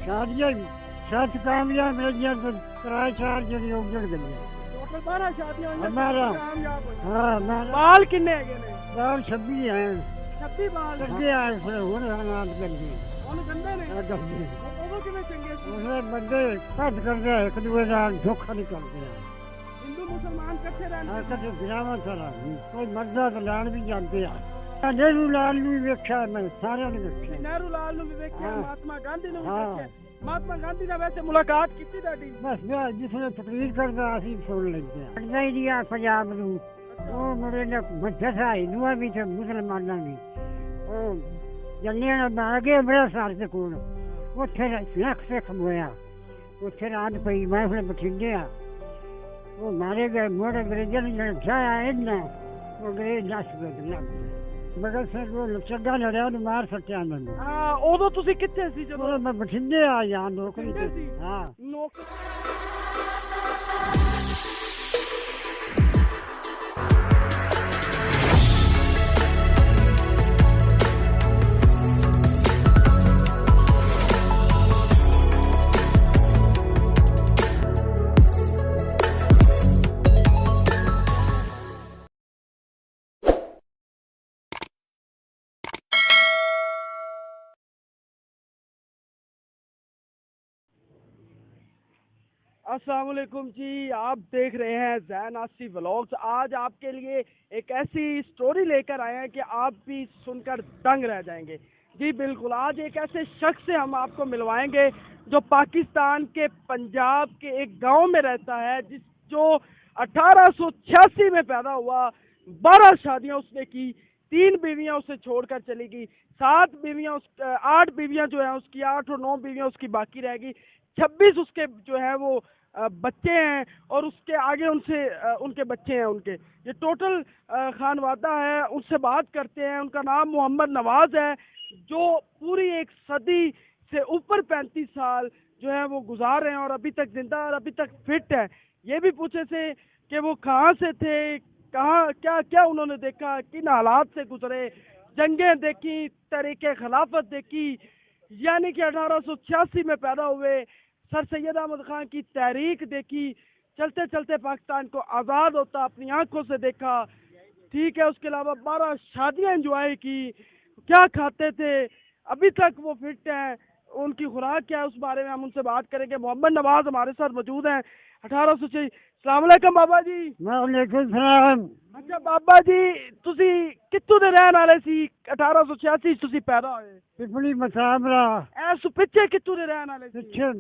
शादियाँ 7 कामयाब मेरियाँ तो 3-4 जड़ी उजड़ गई। टोटल 12 शादियां हुई हमारा कामयाब हुई। हाँ मेरा बाल किन्ने है ने? बाल 26 हैं। 26 बाल करके आए फिर हुन हालात गंदे ਉਹਨੂੰ ਗੰਦੇ ਨੇ गंदे ਉਦੋਂ ਕਿਵੇਂ ਚੰਗੇ ਸੀ? उसने बंदे कट करते हैं एक दूसरे का धोखा नहीं करते हैं। ਹਿੰਦੂ ਮੁਸਲਮਾਨ ਇਕੱਠੇ ਰਹਿੰਦੇ कटे गिरावा सारा कोई मर्दा तो लान भी जानते हैं। नेहरू लाल भी वेख्या मैं सारे ने वेख्या। ਨਹਿਰੂ ਲਾਲ ਨੂੰ ਵੀ ਵੇਖਿਆ ਹਾਂ। ਮਹਾਤਮਾ ਗਾਂਧੀ ਨੂੰ ਵੀ ਹਾਂ। ਵੇਖਿਆ ਮਹਾਤਮਾ ਗਾਂਧੀ ਨਾਲ ਵੈਸੇ ਮੁਲਾਕਾਤ ਕੀਤੀ ਤੁਹਾਡੀ? बस मैं जिसने तकरीर करता ਅਸੀਂ सुन लेते हैं। नहीं दिया पंजाब ਨੂੰ ਉਹ ਮੁੰਡੇ ਨੇ ਮੱਝਾ ਹਿੰਦੂਆਂ ਵੀ ਤੇ ਮੁਸਲਮਾਨਾਂ ਵੀ ਉਹ ਜੰਨੇ ਨਾਲ ਮਾਰ ਕੇ ਬੜਾ ਸਾਰ ਤੇ ਕੋਲ ਉੱਥੇ ਲੱਖ ਸਿੱਖ ਹੋਇਆ ਉੱਥੇ ਰਾਤ ਪਈ ਮੈਂ ਫਿਰ ਬਠਿੰਡੇ ਆ ਉਹ ਮਾਰੇ ਗਏ ਮੋੜੇ ਅੰਗਰੇਜ਼ਾਂ ਨੇ ਲੜਾਇਆ ਇਹਨਾਂ ਉਹ ਅੰਗਰੇਜ਼ ਦੱਸ ਗਏ ਲੱਗ ਮਗਰ ਸੇ ਉਹ ਚੱਗਾ ਲੜਿਆ ਉਹਨੂੰ ਮਾਰ ਸੱਟਿਆ ਉਹਨਾਂ ਨੂੰ। ਹਾਂ ਉਦੋਂ ਤੁਸੀਂ ਕਿੱਥੇ ਸੀ ਜਦੋਂ? ਉਹ ਮੈਂ ਬਠਿੰਡੇ ਆ ਜਾਂ ਨੌਕਰੀ ਤੇ ਬਠਿੰਡੇ ਸੀ? ਹਾਂ। अस्सलाम वालेकुम जी, आप देख रहे हैं जैन आसी व्लॉग्स। आज आपके लिए एक ऐसी स्टोरी लेकर आए हैं कि आप भी सुनकर दंग रह जाएंगे। जी बिल्कुल, आज एक ऐसे शख्स से हम आपको मिलवाएंगे जो पाकिस्तान के पंजाब के एक गांव में रहता है, जो 1886 में पैदा हुआ। 12 शादियां उसने की, 3 बीवियां उसे छोड़कर चली गई, 8 बीवियां जो है उसकी, 8 और 9 बीवियां उसकी बाकी रह गई, 26 उसके जो है वो बच्चे हैं और उसके आगे उनके बच्चे हैं उनके। ये टोटल खानवादा है। उनसे बात करते हैं। उनका नाम मोहम्मद नवाज है, जो पूरी 1 सदी से ऊपर 35 साल जो है वो गुजार रहे हैं और अभी तक जिंदा और अभी तक फिट है। ये भी पूछे थे कि वो कहाँ से थे, कहाँ क्या क्या उन्होंने देखा, किन हालात से गुजरे, जंगें देखी, तरीके खिलाफत देखी, यानी कि 1886 में पैदा हुए, सर सैयद अहमद खान की तहरीक देखी, चलते चलते पाकिस्तान को आज़ाद होता अपनी आंखों से देखा। ठीक है, उसके अलावा 12 शादियां एंजॉय की, क्या खाते थे, अभी तक वो फिट हैं, उनकी खुराक क्या है उस बारे में हम उनसे बात करेंगे। मोहम्मद नवाज हमारे साथ मौजूद हैं। 1886। अस्सलाम वालेकुम बाबा जी। वालेकुम सलाम। अच्छा बाबा जी, तुसी कित्थों दे रहन वाले सी? 1886 तुसी पैदा होए। पिपली मसाबरा ऐस पिछे कित्थों दे रहन वाले सी? पिछे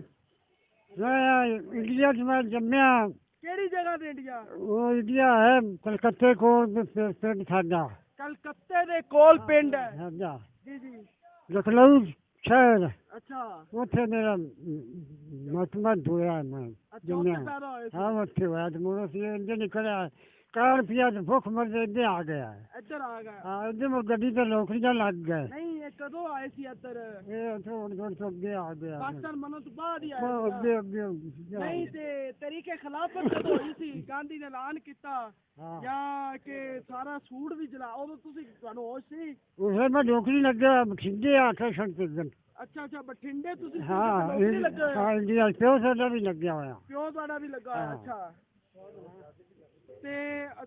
इंडिया च मैं जम्मिया। केड़ी जगह दे इंडिया? वो इंडिया है कलकत्ते को पिंड साडा। कलकत्ते दे कोल पिंड है। साडा जी जी। लखनऊ शहर। अच्छा ਉੱਥੇ ਮੇਰਾ ਮਤਮਦ ਹੋਇਆ ਮੈਂ अच्छा ਜੰਮਿਆ। उत्थे पैदा होए सी। ਹਾਂ ਉੱਥੇ ਹੋਇਆ ਤੇ ਮੁੜ ਅਸੀਂ ਇੰਜ ਨਿਕਲਿਆ ਕਾਰ ਪਿਆ ਤੇ ਭੁੱਖ ਮਰਦੇ ਇੱਥੇ ਆ ਗਿਆ। इधर आ गए? ਹਾਂ ਇੱਥੇ ਮੁੜ ਗੱਡੀ ਤੇ ਨੌਕਰੀਆਂ ਲੱਗ ਗਏ। नहीं ये कदों आए सी इधर? ਇਹ ਉੱਥੇ ਹੁਣ ਥੋੜ੍ਹੇ ਅੱਗੇ ਆ ਗਿਆ। पाकिस्तान बनने तो बाद ही आए ਉਹ सी ਅੱਗੇ ना? ਅੱਗੇ नहीं ते तरीके खिलाफत जदों होई सी, गांधी ने ऐलान किया ਹਾਂ या कि सारा सूट भी जला, उदों तुसी तुहानू होश सी? ਉਸੇ ਮੈਂ ਨੌਕਰੀ ਲੱਗਿਆ ਬਠਿੰਡੇ 8 ਘੰਟੇ ਦਿਨ। अच्छा अच्छा, बठिंडे तुसी ਹਾਂ नौकरी लगे होए? ਹਾਂ ਇੰਡੀਆ ਪਿਓ ਸਾਡਾ ਵੀ ਲੱਗਿਆ ਹੋਇਆ। प्यो तुहाडा भी लगा होया? हाँ। अच्छा ते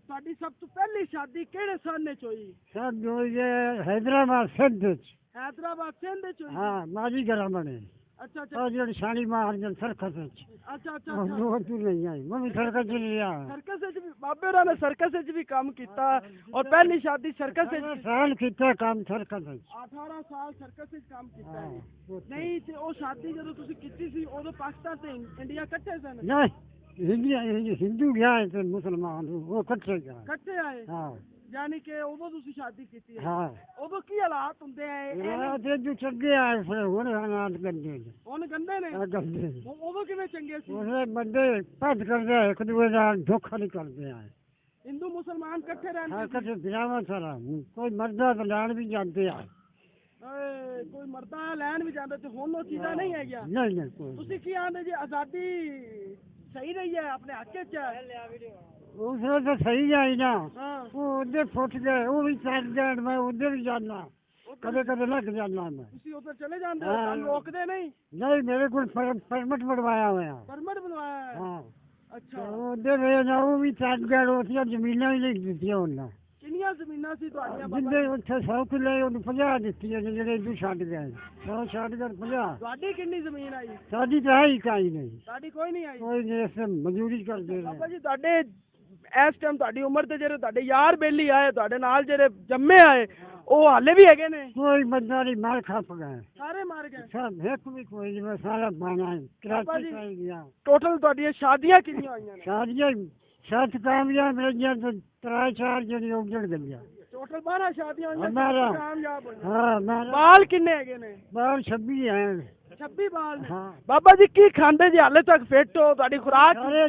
तुहाडी सब तो पहली शादी केड़े सन च होई? ਸਭ ਜੋ ਇਹ ਹੈਦਰਾਬਾਦ ਸਿੰਧ ਚ। हैदराबाद सिंध च होई? ਹਾਂ ਮਾਜੀ ਗਰਾ ਬਣੇ अच्छा अच्छा ਉਹ ਜਿਹੜੀ ਛਾਣੀ ਮਾਰ ਜਨ ਸਰਕਸ ਚ। अच्छा अच्छा अच्छा। ਉਹ ਤੂੰ ਨਹੀਂ ਆਈ ਮੈਂ ਵੀ ਸਰਕਸ ਚ ਲਿਆ। सर्कस च भी बाबे होरां ने सर्कस च भी काम किया और पहली शादी सर्कस च। ਸਾਲ ਕੀਤਾ ਕੰਮ ਸਰਕਸ ਚ। 18 साल सर्कस च काम किया ਹਾਂ है। ਉੱਥੇ। नहीं ते ओ शादी जदों तुसी कीती सी उदों पाकिस्तान ते इंडिया इकट्ठे सन? ਨਹੀਂ ਹਿੰਦੂ ਗਿਆ ਤੇ ਮੁਸਲਮਾਨ ਉਹ ਇਕੱਠੇ ਗਿਆ। इकट्ठे आए? ਹਾਂ यानी कि उदों तुसी शादी कीती है? ਹਾਂ उदों की हालात हुंदे हैं? ਇਹ ਤੇ ਜੋ ਚੱਗੇ ਆਏ ਫਿਰ ਹੁਣ ਹਾਲਾਤ ਗੰਦੇ ਨੇ। हुण गंदे ने? ਆ ਗੰਦੇ उदों किवें चंगे सी? ਉਹਨੇ ਬੰਦੇ ਭੱਜ ਕਰਦੇ ਇੱਕ ਦੂਜੇ ਨਾਲ ਧੋਖਾ ਨਹੀਂ ਕਰਦੇ ਆ। हिंदू मुसलमान इकट्ठे रहंदे ਹਾਂ सी? ਇਕੱਠੇ ਬਿਰਾਵਾ ਸਾਰਾ ਕੋਈ ਮਰਦਾ ਤਾਂ ਲੈਣ ਵੀ ਜਾਂਦੇ ਆ। ओए कोई मरदा लैन भी जांदे ते हुण ओ चीज़ां नहीं है क्या? ਨਹੀਂ ਨਹੀਂ ਕੋਈ तुसी की आंदे जी आज़ादी सही रही है अपने हक च है? ਉਸ ਵੇਲੇ ਤਾਂ ਸਹੀ ਆਈ ਨਾ। हाँ ਉਹ ਉਹਦੇ ਫੁੱਟ ਗਏ ਉਹ ਵੀ ਚੱਲ ਜਾਣ ਮੈਂ ਉਹਦੇ ਵੀ ਜਾਣਾ। ਕਦੇ ਕਦੇ ਲੱਗ ਜਾਂਦਾ ਮੈਂ। ਤੁਸੀਂ ਉੱਧਰ ਚਲੇ ਜਾਂਦੇ ਹੋ, ਹਾਂ। ਤੁਹਾਨੂੰ ਰੋਕਦੇ ਨਹੀਂ? ਨਹੀਂ, ਮੇਰੇ ਕੋਲ ਪਰਮਿਟ ਬਣਵਾਇਆ ਹੋਇਆ। ਪਰਮਿਟ ਬਣਵਾਇਆ ਹੈ? ਹਾਂ। ਅੱਛਾ, ਉਹਦੇ ਵੇ ਨਾ ਉਹ ਵੀ ਚੱਲ ਗਿਆ, ਰੋਟੀਆਂ ਜ਼ਮੀਨਾਂ ਹੀ ਨਹੀਂ ਦਿੱਤੀਆਂ ਉਹਨਾਂ। ਕਿੰਨੀਆਂ ਜ਼ਮੀਨਾਂ ਸੀ ਤੁਹਾਡੀਆਂ ਬਾਬਾ ਜਿੰਦੇ ਜੀ? ਉੱਥੇ 100 ਕਿੱਲੇ ਉਹਨੂੰ 50 ਦਿੱਤੀਆਂ ਨੇ, ਜਿਹੜੇ ਇਹਨੂੰ ਛੱਡ ਗਏ। 100 ਛੱਡ ਗਏ 50। ਤੁਹਾਡੀ ਕਿੰਨੀ ਜ਼ਮੀਨ ਆਈ? ਸਾਡੀ ਤਾਂ ਹੈ ਹੀ ਕਾਈ ਨਹੀਂ, ਸਾਡੀ ਕੋਈ ਨਹੀਂ ਆਈ। ਕੋਈ ਨਹੀਂ, ਇਸ ਮਜ਼ਦੂਰੀ ਕਰਦੇ ਬਾਬਾ ਰਹੇ। ਜੀ ਤੁਹਾਡੇ ਇਸ ਟਾਈਮ ਤੁਹਾਡੀ ਉਮਰ ਤੇ ਜਿਹੜੇ ਤੁਹਾਡੇ ਯਾਰ ਬੇਲੀ ਆਏ, ਤੁਹਾਡੇ ਨਾਲ ਜਿਹੜੇ ਜੰਮੇ ਆਏ, ਉਹ ਹਾਲੇ ਵੀ ਹੈਗੇ ਨੇ? ਕੋਈ ਬੰਦਾ ਨਹੀਂ, ਮਾਰ ਖੱਪ ਗਏ ਸਾਰੇ ਮਾਰ ਗਏ? ਸਭ, ਇੱਕ ਵੀ ਕੋਈ ਨਹੀਂ, ਬਸ ਸਾਰਾ ਬਾਣਾ ਬਾਬਾ ਜੀ, ਕਰਾਚੀ ਪੈ ਗਿਆ। ਟੋਟਲ ਤੁਹਾਡੀਆਂ ਸ਼ਾਦੀਆਂ ਕਿੰਨੀਆਂ ਹੋਈਆਂ ਨੇ? ਸ਼ਾਦੀਆਂ 7 ਕਾਮਯਾਬ ਰਹੀਆਂ ਤੇ 3-4 ਜਿਹੜੀ ਉਜੜ ਗਈਆਂ। ਟੋਟਲ 12 ਸ਼ਾਦੀਆਂ ਹੋਈਆਂ, ਬਾਰਾਂ। ਕਾਮਯਾਬ ਹੋਈਆਂ। ਹਾਂ, ਮਾਰਾ ਬਾਲ ਕਿੰਨੇ ਹੈਗੇ ਨੇ? ਬਾਹਰ 26 ਹੈ। 26 ਬਾਲ ਨੇ? ਹਾਂ। ਬਾਬਾ ਜੀ ਕੀ ਖਾਂਦੇ ਜੀ, ਹਾਲੇ ਤੱਕ ਫਿੱਟ ਹੋ? ਤੁਹਾਡੀ ਖੁਰਾਕ? ਸਾਰੇ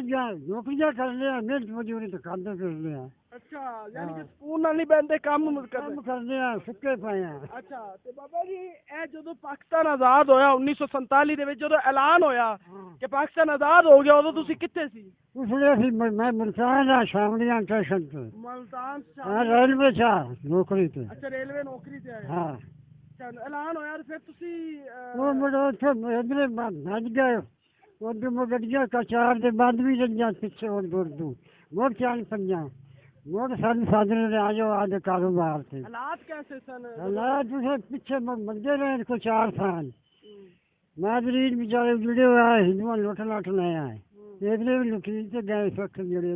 ਨੌਕਰੀਆਂ ਕਰਦੇ ਆ, ਮਿਹਨਤ ਮਜ਼ਦੂਰੀ ਤਾਂ ਕਰਦੇ ਫਿਰਦੇ ਆ। ਅੱਛਾ, ਯਾਨੀ ਕਿ ਹਾਂ। ਸਕੂਨ ਨਾਲ ਨਹੀਂ ਬਹਿੰਦੇ, ਕੰਮ ਕਰਦੇ? ਕੰਮ ਕਰਦੇ ਆ, ਸੁੱਕੇ ਪਏ ਆ। ਅੱਛਾ, ਤੇ ਬਾਬਾ ਜੀ ਇਹ ਜਦੋਂ ਪਾਕਿਸਤਾਨ ਆਜ਼ਾਦ ਹੋਇਆ 1947 ਦੇ ਵਿੱਚ, ਜਦੋਂ ਐਲਾਨ ਹੋਇਆ ਹਾਂ। ਕਿ ਪਾਕਿਸਤਾਨ ਆਜ਼ਾਦ ਹੋ ਗਿਆ, ਉਦੋਂ ਤੁਸੀਂ ਕਿੱਥੇ ਸੀ? ਉਸ ਵੇਲੇ ਅਸੀਂ ਮੈਂ ਮੁਲਤਾਨ ਆ, ਸ਼ਾਮਲੀਆਂ ਸਟੇਸ਼ਨ ਤੇ। ਮੁਲਤਾਨ ਹਾਂ, ਰੇਲਵੇ ਚ ਆ, ਨੌਕਰੀ ਤੇ। ਅੱਛਾ, ਰੇਲਵੇ ਨੌਕਰੀ ਤੇ ਆਏ? ਹਾਂ। ਅੱਛਾ, ਐਲਾਨ ਹੋਇਆ ਤੇ ਫਿਰ ਤੁਸੀਂ ਉਹ ਮੁੰਡੇ ਉੱਥੇ ਇਧਰੇ ਭੱਜ ਗਏ। ਉਦੋਂ ਮੈਂ ਗੱਡੀਆਂ ਕਚਾਰ ਦੇ ਬੰਦ ਵੀ ਰਹੀਆਂ ਪਿੱਛੇ, ਉਹ ਦੁਰਦੂ ਮੋੜ ਚਾਲ ਪੰਜਾਂ ਮੋੜ ਸਾਨੂੰ ਸਾਧਨ ਆ ਜਾਓ ਆਦੇ ਕਾਰੋਬਾਰ ਤੇ। ਹਾਲਾਤ कैसे सन? ਹਾਲਾਤ ਤੁਸੀਂ ਪਿੱਛੇ ਮੰਗੇ ਰਹੇ ਕੋ 4 ਸਾਲ। ਨਾਜ਼ਰੀਨ ਵਿਚਾਰੇ ਜੁੜੇ ਹੋਏ ਹਿੰਦੂਆਂ ਲੁੱਟ ਲੱਟ ਲੈ ਆਏ। ਇਧਰੇ ਵੀ ਲੁਕੀ ਤੇ ਗਏ ਸੱਤ ਜਿਹੜੇ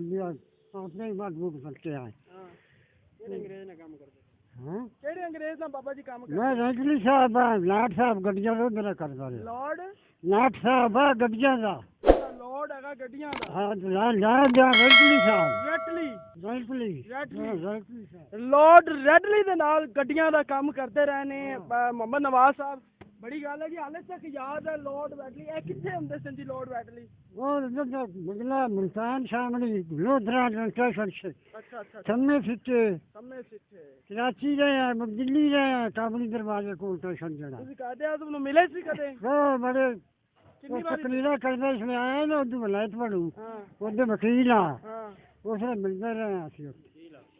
ਆਪਣੇ ਹੀ ਮਜ਼ਬੂਤ ਕਰਕੇ ਆਏ। ਕਿਹੜੇ ਅੰਗਰੇਜ਼ ਨਾਲ ਕੰਮ ਕਰਦੇ? ਹਾਂ, ਕਿਹੜੇ ਅੰਗਰੇਜ਼ ਨਾਲ ਬਾਬਾ ਜੀ ਕੰਮ ਕਰਦੇ? ਮੈਂ ਰੈਂਕਲੀ ਸਾਹਿਬ ਆ, ਲਾਟ ਸਾਹਿਬ ਗੱਡੀਆਂ ਦਾ ਮੇਰਾ ਕਰਦਾ ਰਿਹਾ। ਲਾਰਡ? ਲਾਟ ਸਾਹਿਬ ਆ ਗੱਡੀਆਂ ਦਾ। ਲਾਰਡ ਹੈਗਾ ਗੱਡੀਆਂ ਦਾ? ਹਾਂ, ਲਾ ਜਾ ਰੈਂਕਲੀ ਸਾਹਿਬ। ਰੈਟਲੀ? ਰੈਂਕਲੀ ਰੈਟਲੀ। ਰੈਂਕਲੀ ਸਾਹਿਬ। ਲਾਰਡ ਰੈਡਲੀ ਦੇ ਨਾਲ ਗੱਡੀਆਂ ਦਾ ਕੰਮ ਕਰਦੇ ਰਹੇ ਨੇ ਮੁਹੰਮਦ ਨਵਾਜ਼ ਸਾਹਿਬ। ਬੜੀ ਗੱਲ ਹੈ ਜੀ, ਹਾਲੇ ਤੱਕ ਯਾਦ ਹੈ ਲਾਰਡ ਰੈਡਲੀ। ਇਹ ਕਿੱਥੇ ਹੁੰਦੇ ਸਨ ਜੀ ਲਾਰਡ ਰੈਡਲੀ? ਉਹ ਬਗਲਾ ਮੁਲਤਾਨ ਸ਼ਾਮਲੀ ਲੋਧਰਾ ਸਟੇਸ਼ਨ से अच्छा अच्छा। सामने सीटे ਸਾਹਮਣੇ ਸਿੱਥੇ? कराची रहे हैं, दिल्ली रहे हैं, काबुली दरवाजे को स्टेशन जड़ा। ਤੁਸੀਂ ਕਾਦੇ ਆਜ਼ਮ ਨੂੰ ਮਿਲੇ ਸੀ ਕਦੇ? वो बड़े ਕਿੰਨੀ वो ਵਾਰੀ? तकरीरा करने इसमें आए ना, उधर वलायत पढ़ू ਹਾਂ उधर वकील आ ਹਾਂ, उसने मिलते रहे हैं ਅਸੀਂ।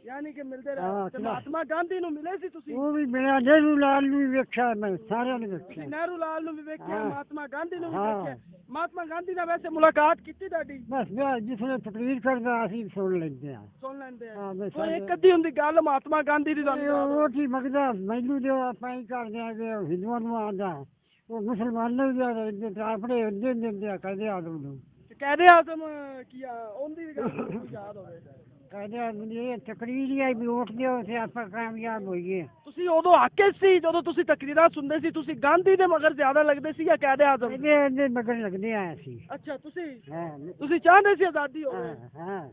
ਯਾਨੀ ਕਿ ਮਿਲਦੇ ਹਾਂ, ਰਹੇ। ਤੇ ਕਿਲਾ। ਮਹਾਤਮਾ ਗਾਂਧੀ ਨੂੰ ਮਿਲੇ ਸੀ ਤੁਸੀਂ? वो भी मेरा नेहरू लाल भी वेख्या मैं, सारे ने ਤੁਸੀਂ वेख्या। ਨਹਿਰੂ ਲਾਲ ਨੂੰ ਵੀ ਵੇਖਿਆ, ਹਾਂ। ਮਹਾਤਮਾ ਗਾਂਧੀ ਨੂੰ ਵੀ ਹਾਂ। ਵੇਖਿਆ। ਮਹਾਤਮਾ ਗਾਂਧੀ ਨਾਲ ਵੈਸੇ ਮੁਲਾਕਾਤ ਕੀਤੀ ਤੁਹਾਡੀ? बस मैं जिसने तकरीर करता ਅਸੀਂ सुन लेते हैं। ਸੁਣ ਲੈਂਦੇ ਆ? ਹਾਂ, ਬਸ ਕੋਈ ਇੱਕ ਅੱਧੀ ਹੁੰਦੀ ਗੱਲ ਮਹਾਤਮਾ ਗਾਂਧੀ ਦੀ ਤੁਹਾਨੂੰ ਯਾਦ ਹੋਵੇ? ਉਹ ਕੀ ਮੰਗਦਾ ਮੈਨੂੰ ਦਿਓ, ਆਪਾਂ ਹੀ ਕਰ ਦਿਆਂਗੇ। ਹਿੰਦੂਆਂ ਨੂੰ ਆਉਂਦਾ, ਉਹ ਮੁਸਲਮਾਨਾਂ ਨੂੰ ਵੀ ਆਪਣੇ ਇੱਦਾਂ ਦਿੰਦੇ ਆ, ਕਹਦੇ ਆਦਮ ਨੂੰ। ਤੇ ਕਾਇਦੇ ਆਜ਼ਮ ਕੀ ਆ, ਉਹਦੀ ਵੀ ਗੱਲ ਤੁਹਾਨੂੰ ਯਾਦ ਹੋਵੇ? ਕਹਦੇ ਆਦਮ ਦੀ ਇਹ ਤਕਰੀਰ ਹੀ ਆਈ ਵੀ ਵੋਟ ਦਿਓ ਤੇ ਆਪਾਂ ਕਾਮਯਾਬ ਹੋਈਏ। ਤੁਸੀਂ ਉਦੋਂ ਆਕੇ ਸੀ ਜਦੋਂ ਤੁਸੀਂ ਤਕਰੀਰਾਂ ਸੁਣਦੇ ਸੀ, ਤੁਸੀਂ ਗਾਂਧੀ ਦੇ ਮਗਰ ਜ਼ਿਆਦਾ ਲੱਗਦੇ ਸੀ ਜਾਂ ਕਾਇਦੇ ਆਜ਼ਮ? ਇਹਦੇ ਮਗਰ ਲੱਗਦੇ ਆਏ ਸੀ। ਅੱਛਾ, ਤੁਸੀਂ ਹਾਂ ਚਾਹੁੰਦੇ ਸੀ ਆਜ਼ਾਦੀ ਹੋਵੇ? ਹਾਂ ਹਾਂ।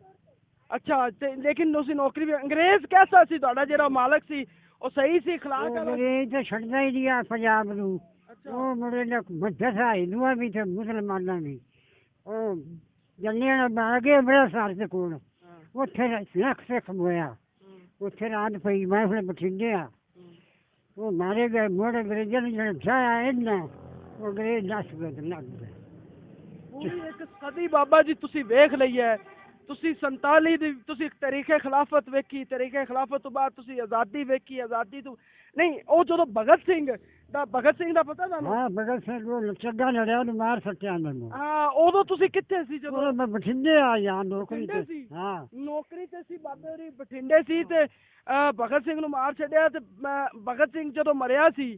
ਅੱਛਾ, ਤੇ ਲੇਕਿਨ ਤੁਸੀਂ ਨੌਕਰੀ ਵੀ ਅੰਗਰੇਜ਼ ਕੈਸਾ ਸੀ ਤੁਹਾਡਾ ਜਿਹੜਾ ਮਾਲਕ ਸੀ? ਉਹ ਸਹੀ ਸੀ, ਅਖਲਾਕ ਵਾਲਾ? ਅੰਗਰੇਜ਼ ਤਾਂ ਛੱਡਦਾ ਹੀ ਨਹੀਂ ਆ ਪੰਜਾਬ ਨੂੰ। ਅੱਛਾ। ਉਹ ਮੁੰਡੇ ਨੇ ਮੱਧਾ ਹਿੰਦੂਆਂ ਵੀ ਤੇ ਮੁਸਲਮਾਨਾਂ ਵੀ। ਉਹ ਜੰਨਿਆਂ ਨਾਲ ਆ ਗਏ ਬੜਾ ਸਾਰ ਦੇ ਕੋਲ, ਉੱਥੇ ਲੱਖ ਸਿੱਖ ਹੋਇਆ। ਉੱਥੇ ਰਾਤ ਪਈ, ਮੈਂ ਫਿਰ ਬਠਿੰਡੇ ਆ। ਉਹ ਮਾਰੇ ਗਏ ਮੋੜ ਅੰਗਰੇਜ਼ਾਂ ਨੇ ਜਿਹੜਾ ਬਚਾਇਆ ਇਹਨਾਂ, ਉਹ ਅੰਗਰੇਜ਼ ਨੱਸ ਗਏ ਤੇ ਲੱਗ ਗਏ। ਪੂਰੀ ਇੱਕ ਸਦੀ ਬਾਬਾ ਜੀ ਤੁਸੀਂ ਵੇਖ ਲਈ ਹੈ। ਤੁਸੀਂ 47 ਦੀ ਤੁਸੀਂ ਤਰੀਕੇ ਖਿਲਾਫਤ ਵੇਖੀ, ਤਰੀਕੇ ਖਿਲਾਫਤ ਤੋਂ ਬਾਅਦ ਤੁਸੀਂ ਆਜ਼ਾਦੀ ਵੇਖੀ, ਆਜ਼ਾਦੀ ਤੋਂ ਨਹੀਂ ਉਹ ਜਦੋਂ ਭਗਤ ਸਿੰਘ ਦਾ ਪਤਾ ਤੁਹਾਨੂੰ? ਹਾਂ, ਭਗਤ ਸਿੰਘ ਉਹ ਚੱਗਾ ਲੜਿਆ, ਉਹਨੂੰ ਮਾਰ ਸੱਟਿਆ ਮੈਨੂੰ। ਹਾਂ, ਉਦੋਂ ਤੁਸੀਂ ਕਿੱਥੇ ਸੀ ਜਦੋਂ? ਉਹ ਮੈਂ ਬਠਿੰਡੇ ਆ ਯਾਰ ਨੌਕਰੀ ਬਠਿੰਡੇ ਤੇ। ਸੀ? ਹਾਂ, ਨੌਕਰੀ ਤੇ ਸੀ ਬਾਬੇ ਹੋਰੀ, ਬਠਿੰਡੇ ਸੀ ਤੇ ਭਗਤ ਸਿੰਘ ਨੂੰ ਮਾਰ ਛੱਡਿਆ। ਤੇ ਭਗਤ ਸਿੰਘ ਜਦੋਂ ਮਰਿਆ ਸੀ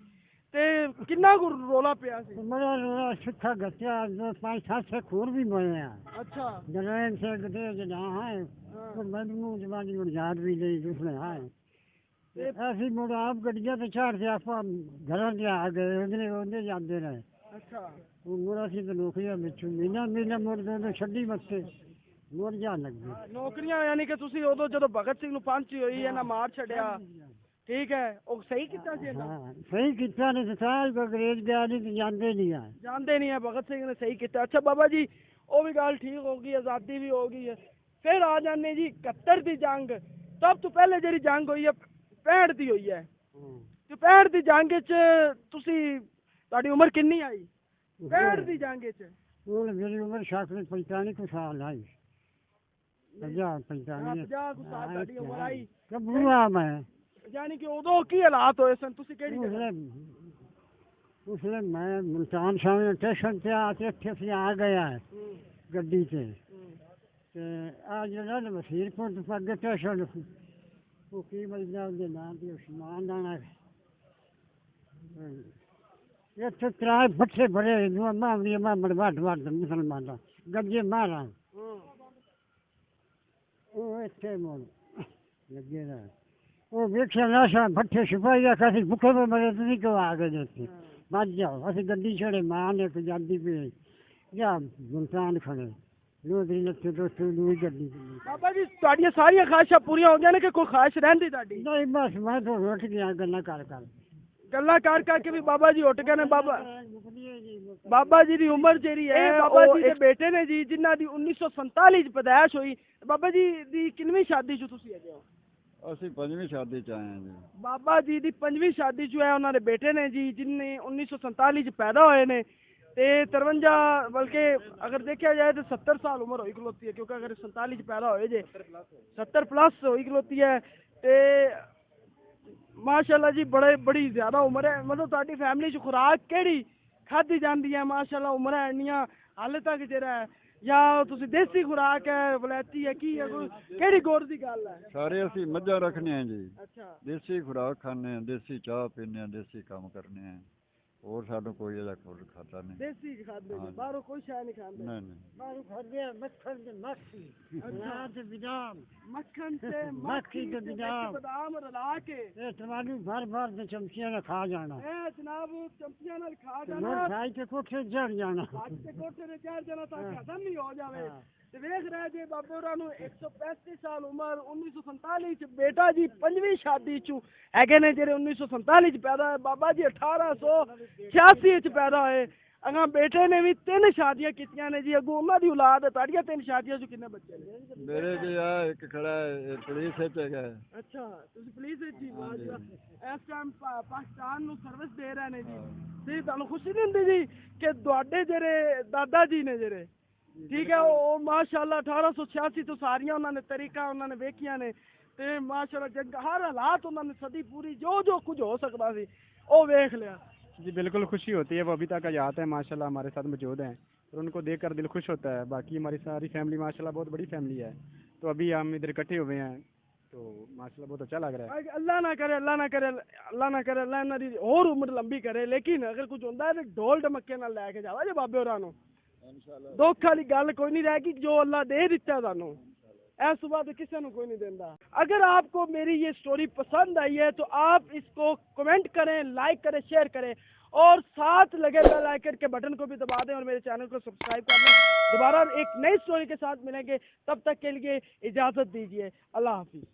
ਤੇ ਕਿੰਨਾ ਕੁ ਰੋਲਾ ਪਿਆ ਸੀ? ਮੇਰਾ ਰੋਲਾ ਸਿੱਖਾ ਗੱਤਿਆ, 5-7 ਸਿੱਖ ਹੋਰ ਵੀ ਮਰੇ ਆ। ਅੱਛਾ। ਜਰਨੈਲ ਸਿੰਘ ਦੇ ਜਨਾ ਹੈ, ਉਹ ਮੈਨੂੰ ਜਵਾਨੀ ਨੂੰ ਯਾਦ ਵੀ ਨਹੀਂ ਦੂਸਰੇ ਹੈ। ਅਸੀਂ ਮੁੜ ਆਪ ਗੱਡੀਆਂ ਤੇ ਚੜ੍ਹਦੇ ਆਪਾਂ ਘਰਾਂ ਦੇ ਆ ਗਏ, ਉਹਦੇ ਜਾਂਦੇ ਰਹੇ। ਅੱਛਾ। ਉਹ ਮੁੜ ਅਸੀਂ ਤੇ ਨੌਕਰੀਆਂ ਵਿੱਚ ਮਹੀਨਾ ਮੁੜ ਦੋ ਛੱਡੀ ਮੱਥੇ ਮੁੜ ਜਾਣ ਲੱਗੇ। ਨੌਕਰੀਆਂ ਯਾਨੀ ਕਿ ਤੁਸੀਂ ਉਦੋਂ ਜਦੋਂ ਭਗਤ ਸਿੰਘ ਨੂੰ ਫਾਂਸੀ ਹੋਈ ਇਹਨਾਂ ਮਾਰ ਛੱਡਿਆ, ਠੀਕ ਹੈ, ਉਹ ਸਹੀ ਕੀਤਾ ਸੀ ਇਹਨਾਂ? ਹਾਂ, ਸਹੀ ਕੀਤਾ ਨਹੀਂ ਤੇ ਸਾਲ ਅੰਗਰੇਜ਼ ਗਿਆ ਨਹੀਂ ਤੇ ਜਾਂਦੇ ਨਹੀਂ ਆ। ਜਾਂਦੇ ਨਹੀਂ ਹੈ, ਭਗਤ ਸਿੰਘ ਨੇ ਸਹੀ ਕੀਤਾ। ਅੱਛਾ ਬਾਬਾ ਜੀ, ਉਹ ਵੀ ਗੱਲ ਠੀਕ ਹੋ ਗਈ, ਆਜ਼ਾਦੀ ਵੀ ਹੋ ਗਈ ਹੈ। ਫਿਰ ਆ ਜਾਂਦੇ ਜੀ 71 ਦੀ ਜੰਗ। ਸਭ ਤੋਂ ਪਹਿਲੇ ਜਿਹੜੀ ਜੰਗ ਹੋਈ ਹੈ 65 ਦੀ ਹੋਈ ਹੈ। ਤੇ 65 ਦੀ ਜੰਗ 'ਚ ਤੁਹਾਡੀ ਉਮਰ ਕਿੰਨੀ ਆਈ 65 ਦੀ ਜੰਗ 'ਚ? ਉਹ ਮੇਰੀ ਉਮਰ ਸ਼ਾਕਰ 45 ਕੁ ਸਾਲ ਆਈ। 50 50 ਕੁ ਸਾਲ ਤੁਹਾਡੀ ਉਮਰ ਆਈ। ਗੱਭਰੂ ਆ ਮੈਂ। यानी कि उदों की हालात होए सन तुसी केड़ी जगह उसने मैं मुल्तान सामने स्टेशन से आते थे से आ गया है गड्डी से ते आज ना वसीरपुर तो पग स्टेशन वो की मजा दे ना दी उस्मान दाना ये तो त्राय फटे भरे नु मामली मा बड़बाट बात मुसलमान दा गड्डी मारा ओ इतने मोन लगे ना वो वेख्या ना सा फटे सिपाही कासी भूखे में मरे तो नहीं क्यों आ गए थे बच जाओ असं गड्डी छड़े मां ने तो जाती पे या मुल्तान खड़े दो दिन लगते दोस्तों दूर गड्डी बाबा जी ਤੁਹਾਡੀਆਂ ਸਾਰੀਆਂ ਖਾਹਿਸ਼ਾਂ ਪੂਰੀਆਂ ਹੋ ਗਈਆਂ ਨੇ ਕਿ ਕੋਈ ਖਾਹਿਸ਼ ਰਹਿੰਦੀ ਤੁਹਾਡੀ नहीं बस मैं तो उठ गया गल्ला कर ਗੱਲਾਂ ਕਰ ਕਰਕੇ ਵੀ ਬਾਬਾ ਜੀ ਉੱਠ ਗਏ ਨੇ ਬਾਬਾ ਜੀ ਦੀ ਉਮਰ ਜਿਹੜੀ ਹੈ ਬਾਬਾ ਜੀ ਦੇ ਬੇਟੇ ਨੇ ਜੀ ਜਿਨ੍ਹਾਂ ਦੀ 1947 ਚ ਪੈਦਾਇਸ਼ ਹੋਈ ਬਾਬਾ ਜੀ ਦੀ ਕਿੰਨਵੀਂ ਸ਼ਾਦੀ ਚ ਤੁਸੀਂ ਹੈਗੇ ਹੋ ਅਸੀਂ ਪੰਜਵੀਂ ਸ਼ਾਦੀ ਚ ਆਏ ਹਾਂ ਜੀ। ਬਾਬਾ ਜੀ ਦੀ ਪੰਜਵੀਂ ਸ਼ਾਦੀ ਚ ਹੈ ਉਹਨਾਂ ਦੇ ਬੇਟੇ ਨੇ ਜੀ ਜਿਨ੍ਹਾਂ 1947 ਚ ਪੈਦਾ ਹੋਏ ਨੇ ਤੇ 53 ਬਲਕਿ ਅਗਰ ਦੇਖਿਆ ਜਾਏ ਤਾਂ 70 ਸਾਲ ਉਮਰ ਹੋਈ ਖਲੋਤੀ ਹੈ ਕਿਉਂਕਿ ਅਗਰ 47 ਚ ਪੈਦਾ ਹੋਏ ਜੇ 70 ਪਲੱਸ ਹੋਈ ਖਲੋਤੀ ਹੈ ਤੇ ਮਾਸ਼ਾਅੱਲਾ ਜੀ ਬੜੀ ਜ਼ਿਆਦਾ ਉਮਰ ਹੈ ਮਤਲਬ ਤੁਹਾਡੀ ਫੈਮਿਲੀ ਚ ਖੁਰਾਕ ਕਿਹੜੀ ਖਾਧੀ ਜਾਂਦੀ ਹੈ ਮਾਸ਼ਾਅੱਲਾ ਉਮਰਾਂ ਇੰਨੀਆਂ ਹਾਲੇ ਤੱਕ ਜਿਹੜਾ ਜਾਂ ਤੁਸੀਂ ਦੇਸੀ ਖੁਰਾਕ ਹੈ ਵਲੈਤੀ ਹੈ ਕੀ ਹੈ ਕਿਹੜੀ ਗੌਰ ਦੀ ਗੱਲ ਹੈ ਸਾਰੇ ਅਸੀਂ ਮੱਝਾਂ ਰੱਖਣੇ ਆ ਜੀ ਅੱਛਾ ਦੇਸੀ ਖੁਰਾਕ ਖਾਂਦੇ ਆ ਦੇਸੀ ਚਾਹ ਪੀਂਦੇ ਆ ਦੇਸੀ ਕੰਮ ਕਰਨੇ ਆ ਹੋਰ ਸਾਨੂੰ ਕੋਈ ਇਹਦਾ ਕੁਝ ਖਾਤਾ ਨਹੀਂ ਦੇਸੀ ਖਾਂਦੇ ਜੀ ਬਾਹਰੋਂ ਕੋਈ ਸ਼ੈ ਨਹੀਂ ਖਾਂਦੇ ਨਹੀਂ ਨਹੀਂ मारू खाते मक्खन से मक्खी नाथ बिदाम ਮੱਖਣ ਤੇ मक्खी के बिदाम ਬਦਾਮ ਰਲਾ ਕੇ ये तुम्हारी भर से चमचियां ने खा जाना ਇਹ ਜਨਾਬ ਚਮਚੀਆਂ ਨਾਲ ਖਾ मोर ਜਾਣਾ खाई के कोठे चढ़ जाना ਅੱਜ ਤੇ ਕੋਠੇ ਤੇ ਚੜ ਜਾਣਾ ਤਾਂ ਕਿ ਹਜ਼ਮ ਨਹੀਂ ਹੋ ਜਾਵੇ ਤੇ ਵੇਖ ਰਹੇ ਜੇ ਬਾਬੇ ਹੋਰਾਂ ਨੂੰ 135 ਸਾਲ ਉਮਰ 1947 ਚ ਬੇਟਾ ਜੀ ਪੰਜਵੀਂ ਸ਼ਾਦੀ ਚ ਹੈਗੇ ਨੇ ਜਿਹੜੇ 1947 ਚ ਪੈਦਾ ਹੋਏ ਬਾਬਾ ਜੀ 1886 ਚ ਪੈਦਾ ਹੋਏ ਅਗਾਂ ਬੇਟੇ ਨੇ ਵੀ 3 ਸ਼ਾਦੀਆਂ ਕੀਤੀਆਂ ਨੇ ਜੀ ਅੱਗੋਂ ਉਹਨਾਂ ਦੀ ਔਲਾਦ ਹੈ ਤੁਹਾਡੀਆਂ 3 ਸ਼ਾਦੀਆਂ ਚ ਕਿੰਨੇ ਬੱਚੇ ਨੇ ਮੇਰੇ ਜੀ ਆ ਇੱਕ ਖੜਾ ਹੈ ਪੁਲਿਸ ਵਿੱਚ ਹੈਗਾ ਅੱਛਾ ਤੁਸੀਂ ਪੁਲਿਸ ਵਿੱਚ ਜੀ ਇਸ ਟਾਈਮ ਪਾਕਿਸਤਾਨ ਨੂੰ ਸਰਵਿਸ ਦੇ ਰਹੇ ਨੇ ਜੀ ਤੇ ਤੁਹਾਨੂੰ ਖੁਸ਼ੀ ਨਹੀਂ ਹੁੰਦੀ ਜੀ ਕਿ ਤੁਹਾਡੇ ਜਿਹੜੇ ਦਾਦਾ ਜੀ ਨੇ ਜਿਹੜੇ ਠੀਕ ਹੈ ਉਹ ਮਾਸ਼ਾਅੱਲਾ 1886 ਤੋਂ ਸਾਰੀਆਂ ਉਹਨਾਂ ਨੇ ਤਰੀਕਾ ਉਹਨਾਂ ਨੇ ਵੇਖੀਆਂ ਨੇ ਤੇ ਮਾਸ਼ਾਅੱਲਾ ਜੱਗ ਹਰ ਹਾਲਾਤ ਉਹਨਾਂ ਨੇ ਸਦੀ ਪੂਰੀ ਜੋ ਕੁਝ ਹੋ ਸਕਦਾ ਸੀ ਉਹ ਵੇਖ ਲਿਆ जी बिल्कुल खुशी होती है वो अभी तक आजाद है माशाल्लाह हमारे साथ मौजूद हैं और उनको देखकर दिल खुश होता है बाकी हमारी सारी फैमिली माशाल्लाह बहुत बड़ी फैमिली है तो अभी हम इधर इकट्ठे हुए हैं तो माशाल्लाह बहुत अच्छा लग रहा है अल्लाह ना करे अल्लाह इन्हां दी होर उम्र लंबी करे लेकिन अगर कुछ होंदा है तो ढोल ढमक्के नाल लैके जावा जे बाबे होरां नूं दुख वाली गल कोई नहीं रहेगी जो अल्लाह दे दिता सानूं ऐस बात किसी को कोई नहीं देता। अगर आपको मेरी ये स्टोरी पसंद आई है तो आप इसको कमेंट करें, लाइक करें, शेयर करें और साथ लगे बेल आइकन के बटन को भी दबा दें और मेरे चैनल को सब्सक्राइब कर लें। दोबारा एक नई स्टोरी के साथ मिलेंगे, तब तक के लिए इजाज़त दीजिए। अल्लाह हाफिज़।